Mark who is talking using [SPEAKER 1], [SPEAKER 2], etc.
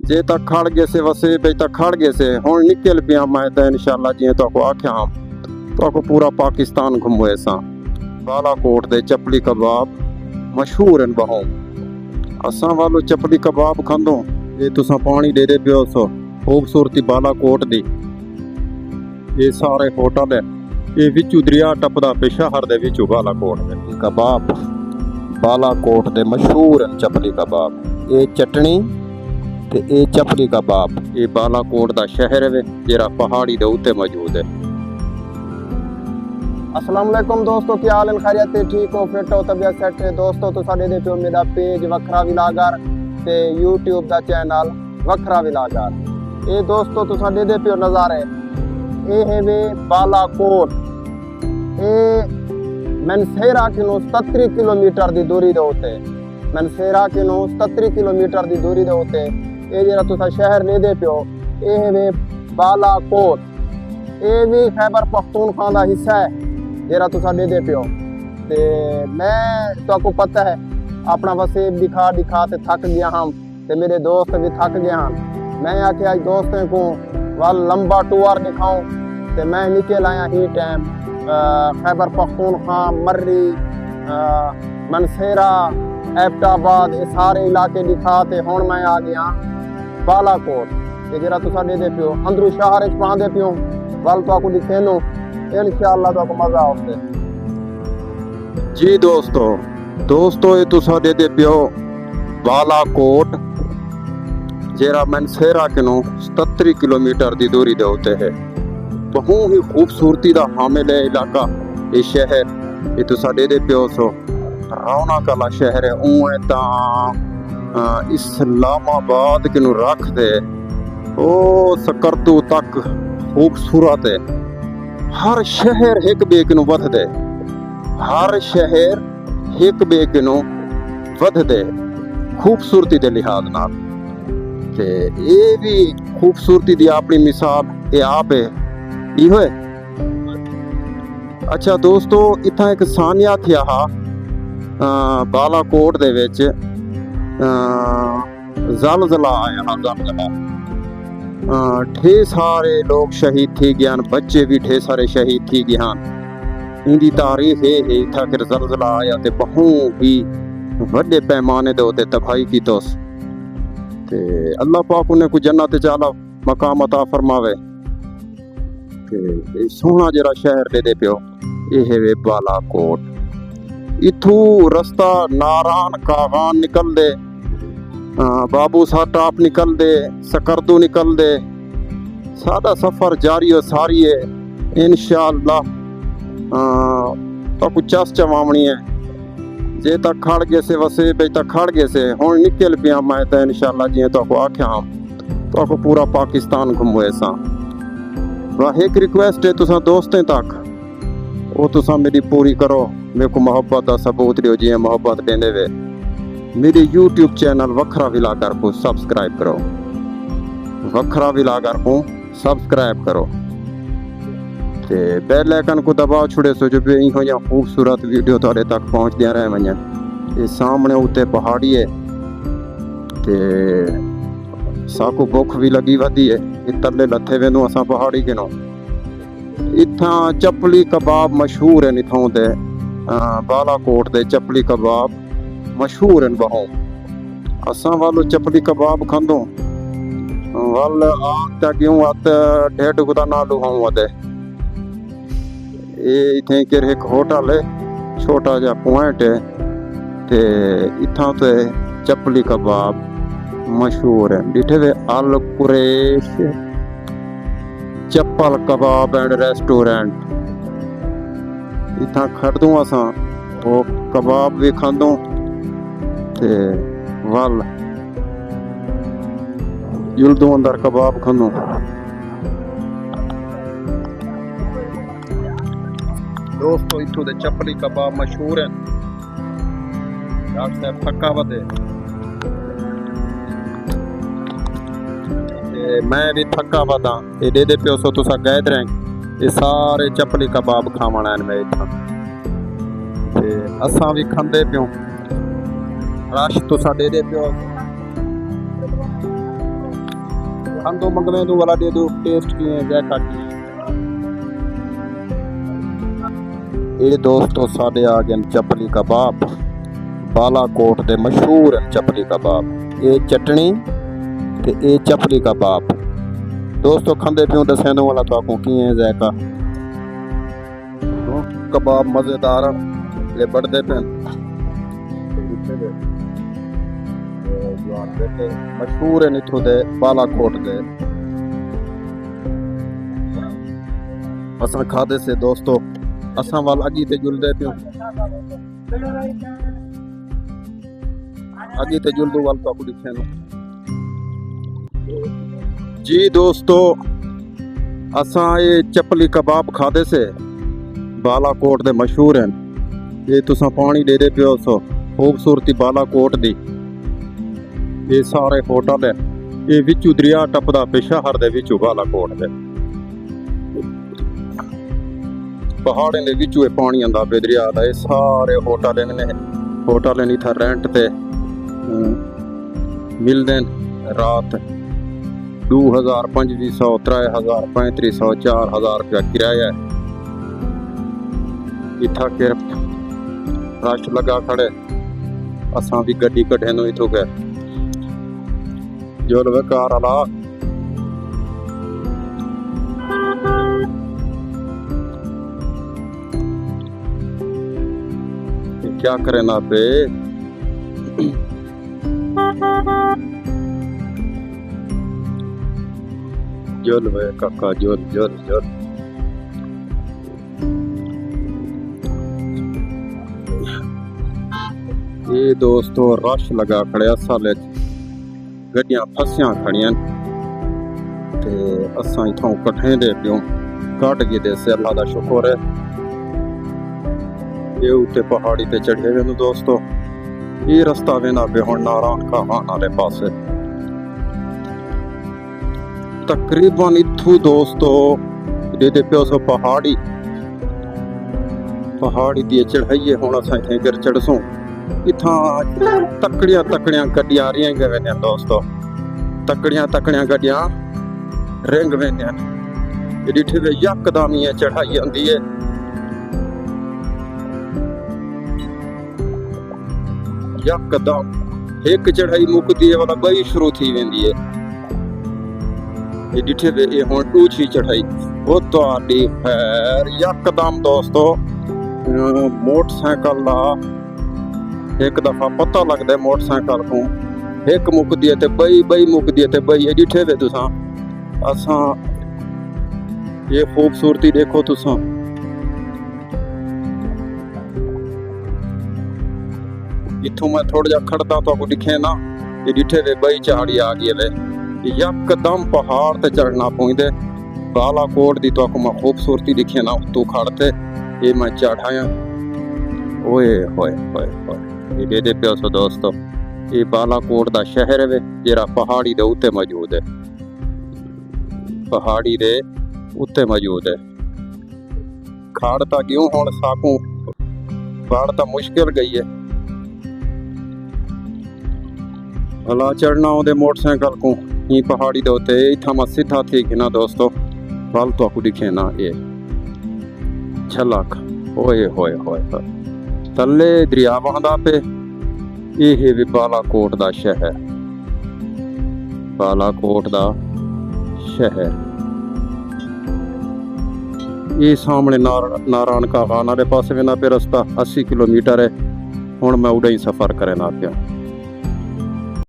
[SPEAKER 1] जे तक खड़ गए से वसे पे तक खड़ गए से हुन निकल पिया मैं तो इंशाल्लाह जी तो को आख्या हम तो को पूरा पाकिस्तान घुमोए सा। बालाकोट दे चपली कबाब मशहूर हैं बहु असा वालो चपली कबाब खांदो ये तुसा पानी दे दे पियो सो खूबसूरती बालाकोट दी। ये सारे होटल है ये विचू दरिया टपदा पे शहर दे विचू बालाकोट दे कबाब बालाकोट दे मशहूर हैं चपली कबाब। ये चटनी ते ये चपली कबाब ये बालाकोट दा शहर है जेरा पहाड़ी दे उत्ते मौजूद है।
[SPEAKER 2] अस्सलाम वालेकुम दोस्तों, क्या हाल है? खैरियत है? ठीक हो? फिट हो? तबीयत सेट है? दोस्तों तुसा दे दे पियो मेरा पेज वखरा विलागर ते यूट्यूब दा चैनल वखरा विलागर। ये दोस्तों तुसा दे दे पियो नज़ारे ये है वे बालाकोट। ये मनसेरा किनो 77 किलोमीटर दी दूरी दे उत्ते मनसेरा किनो 77 किलोमीटर दी दूरी दे उत्ते ये जरा तुसा शहर ले दे पियो ये है वे बालाकोट। ये भी खैबर पख्तूनख्वा दा हिस्सा है जरा तुसा दे दे पियो। ते मैं तो आपको पता है अपना वसेब दिखा दिखा ते थक गया हम ते मेरे दोस्त भी थक गए हैं। मैं आख्या दोस्तों को वाल लंबा टूर दिखाऊं ते मैं निकल आया ही टाइम खैबर पख्तूनख्वा मर्री मनसेरा एबटाबाद ये सारे इलाके दिखा ते हुण मैं आ गया बालाकोट। ये जरा तुसा दे दे पियो अंदरू शहर च पा दे पियो वाल तो आपको दिखे लो इंशाअल्लाह तो आपको मजा आउंदे
[SPEAKER 1] जी। दोस्तों ये तुसा दे दे पियो बालाकोट जेरा मनसेरा किनो 77 किलोमीटर दी दूरी दे होते है। बहु ही खूबसूरती दा हामिल है इलाका ये शहर। ये तुसा दे दे पियो सो रौनक वाला शहर है। ऊँ ता इस्लामाबाद किनो रख दे ओ सकरतू तक खूबसूरत है। हर शहर एक बे किनो वध दे हर शहर एक बे किनो वध दे खूबसूरती दे लिहाज नाल ते ये भी खूबसूरती दी अपनी मिसाल ये आप है इहो है। अच्छा दोस्तों इतना एक सानिया थी बालाकोट दे विच ज़लज़ला आया हा। ज़लज़ला ढे सारे लोग शहीद थी गए, बच्चे भी ढे सारे शहीद थी गए। इनकी तारीख है इतना फिर ज़लज़ला आया तो बहु ही बड़े पैमाने दे उत्ते तबाही की तोस ते अल्लाह पाक उन्हें को जन्नत चाला मकाम अता फरमावे। ते सोहना जरा शहर दे दे पियो ये है वे बालाकोट। इथू रस्ता नारान कागान निकल दे बाबू सा टाप निकल दे सकरदू निकल दे सादा सफर जारी और सारी है इंशाअल्लाह। तो कुछ चस चवावनी है जे तक खड़ गए से वसे पे तक खड़ गए से हुन निकल पिया मैं तो इंशाअल्लाह जी तो को आख्या हम तो को पूरा पाकिस्तान घुमोए सा। वाह एक रिक्वेस्ट है तुसा दोस्तें तक वो तुसा मेरी पूरी करो मेरे को मोहब्बत का सबूत दियो जी मोहब्बत देंदे वे। मेरे YouTube चैनल वखरा विलागर को सब्सक्राइब करो वखरा विलागर को सब्सक्राइब करो ते बेल आइकन को दबाओ छुड़े सो जो भी इहो या खूबसूरत वीडियो थोड़े तक पहुंच दिया रहे वजन। ये सामने उत्ते पहाड़ी है ते साको भुख भी लगी वधी है ये तले लथे वेंदू असा पहाड़ी किनो। इथा चपली कबाब मशहूर है इथों दे बालाकोट दे चपली कबाब मशहूर हैं बहु असा वालो चपली कबाब खांदो वाल आत क्यों आत ढेड गुदा नालू हूं वदे। ये इथे के एक होटल है छोटा जा पॉइंट है ते इथा ते चपली कबाब मशहूर है। डिठे वे अल कुरैश चप्पल कबाब एंड रेस्टोरेंट इथा खड़दू असा वो कबाब भी खांदो ते वाल युल्दू अंदर कबाब खानो। दोस्तों इथों दे चपली कबाब मशहूर हैं। डॉक्टर साहब थका वधे मैं भी थका वधा ये दे पियो सो तुसा गैद रहे ये सारे चपली कबाब खावण आन में इथा ते असा भी खांदे पियो रश तुसा दे पियो खान तो मंगवे दो वाला दे दो टेस्ट किए जैका की ये दोस्तों साडे आ गए चपली कबाब बालाकोट दे मशहूर हैं चपली कबाब ये चटनी ते ये चपली कबाब दोस्तों खांदे पियो दसने वाला तो आपको की है जायका कबाब मजेदार ले बढ़ते पे मशहूर है इथों दे बालाकोट दे असा खादे से दोस्तों असा वाल अगी ते जुलदे पियो अगी ते जुलदू वाल तो दिखे नो जी दोस्तों असा ये चपली कबाब खादे से बालाकोट दे मशहूर हैं ये तुसा पानी दे दे पियो सो खूबसूरती बालाकोट दी ये सारे होटल है ये विचू दरिया टपदा पे शहर दे विचू बालाकोट दे पहाड़े दे विचू पानी आंदा पे दरिया दा ये सारे होटल ने इथा रेंट ते मिलदे रात 2000 2500 3000 3500 4000 रुपया किराया है इथा के रश लगा खड़े असा भी गड्डी कढ़े नो इथों गए जो लवे कार आला क्या करे ना पे जोल वे काका जोल जोल जोल ये दोस्तों रश लगा खड़े असल गड्डियां फसियां खड़ियां ते असां इथों कट्ठे दे पियो कट गए दे से अल्लाह दा शुक्र है ये उत्ते पहाड़ी ते चढ़े वे दोस्तों ये रास्ता वेना पे हुण नारायण खान वाले पासे तकरीबन इथू दोस्तों दे पियो सो पहाड़ी दी चढ़ाइए हुण असां इथे गिर चढ़सों इथा तकड़ियां गड्डियां रिंग वेंदियां दोस्तों तकड़ियां गड्डियां रिंग वेंदियां ये डिठे वे यकदम ही चढ़ाई आंदी है यकदम एक चढ़ाई मुकदी है वाला बई शुरू थी वेंदी है ये डिठे वे ये हुण दूसरी चढ़ाई वो तुहाडी खैर यकदम दोस्तों मोटरसाइकिल दा एक दफा पता लगदा है मोटरसाइकिल को एक मुकदी है ते बई मुकदी है ते बई ये डिठे वे तुसां असां ये खूबसूरती देखो तुसां इथों मैं थोड़ा जा खड़दा तो आपको दिखे ना ये डिठे वे बई चढ़ी आ गई वे यकदम पहाड़ ते चढ़ना पौंदे बालाकोट दी तो आपको मैं खूबसूरती दिखे ना तू खड़ते ये मैं चढ़ाया ओए होए होए होए ये पियो सो दोस्तों ये बालाकोट दा शहर है जेरा पहाड़ी दे उत्ते मौजूद है पहाड़ी दे उत्ते मौजूद है खाड़ता क्यों हुण साकू बाड़ ता मुश्किल गई है भला चढ़ना ओदे मोटरसाइकिल को ये पहाड़ी दे उत्ते इथा मैं सीधा थी कि ना दोस्तों वाल तो आपको दिखे ना ये झलक ओए होए होए तले दरिया बहदा पे ये है भी बालाकोट दा शहर बालाकोट दा शहर ये सामने नारायण का खान वाले पास वेना पे रास्ता 80 किलोमीटर है हुण मैं उड़ा ही सफर करे ना पिया